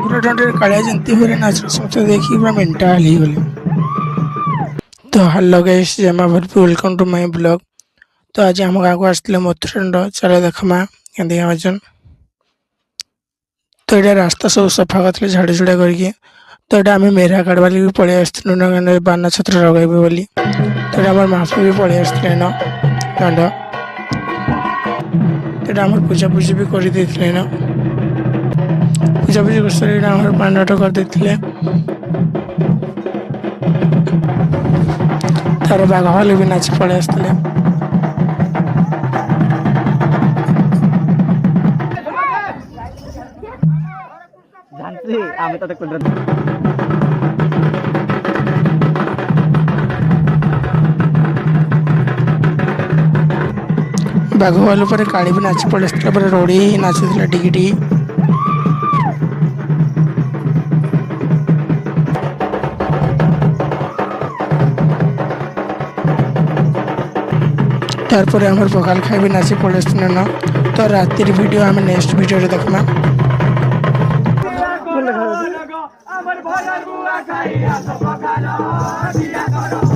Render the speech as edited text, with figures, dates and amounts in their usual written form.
ବାଙ୍କୁରା ଟଣ୍ଡିରେ କାଳିଆ ଯେମିତି ହୁଏ ନାଚ ସମସ୍ତେ ଦେଖି ପୁରା ମେଣ୍ଟାଲ ହେଇଗଲେ। ତ ହ୍ୟାଲୋ ଗାଇସ୍, ଜମା ଭରପୁର ୱେଲକମ୍ ଟୁ ମାଇ ବ୍ଲଗ। ତ ଆଜି ଆମ ଗାଁକୁ ଆସିଥିଲେ ମଥୁରାଣ୍ଡ, ଚାଲ ଦେଖମା କେମିତି ଅଛନ୍। ତ ଏଇଟା ରାସ୍ତା ସବୁ ସଫା କରିଥିଲେ ଝାଡ଼ି ଝୁଡ଼ା କରିକି। ତ ଏଇଟା ଆମେ ମେରା କାଢ଼ବାଲି ବି ପଳେଇ ଆସିଥିଲୁ ନା ବାନା ଛତ୍ର ଲଗାଇବୁ ବୋଲି। ତ ଏଇଟା ଆମର ମାହାପୁର ବି ପଳେଇ ଆସିଥିଲେ ନା ଦଣ୍ଡ। ଏଇଟା ଆମର ପୂଜାପୂଜି ବି କରିଦେଇଥିଲେ ନା। ପୂଜାପୂଜି କରିସାରି ଏଇଟା ଆମର ପାଣ୍ଡାଟ କରିଦେଇଥିଲେ। ତାର ବାଘ ଭାଲୁ ବି ନାଚି ପଳେଇ ଆସିଥିଲେ। ଆମେ ତତେ ବାଘ ଭାଲୁ ପରେ କାଳି ବି ନାଚି ପଳେଇ ଆସିଥିଲା। ପରେ ରଡ଼ି ନାଚୁଥିଲା ଟିକେ ଟିକେ। তারপরে আমার পখাল খাই भी নাচি পড়ে আসছিল না। তো রাতের ভিডিও আমি নেক্সট ভিডিওরে দেখমা। আমার ভয়ার বুয়া খাইয়া সব খানা দিয়া করো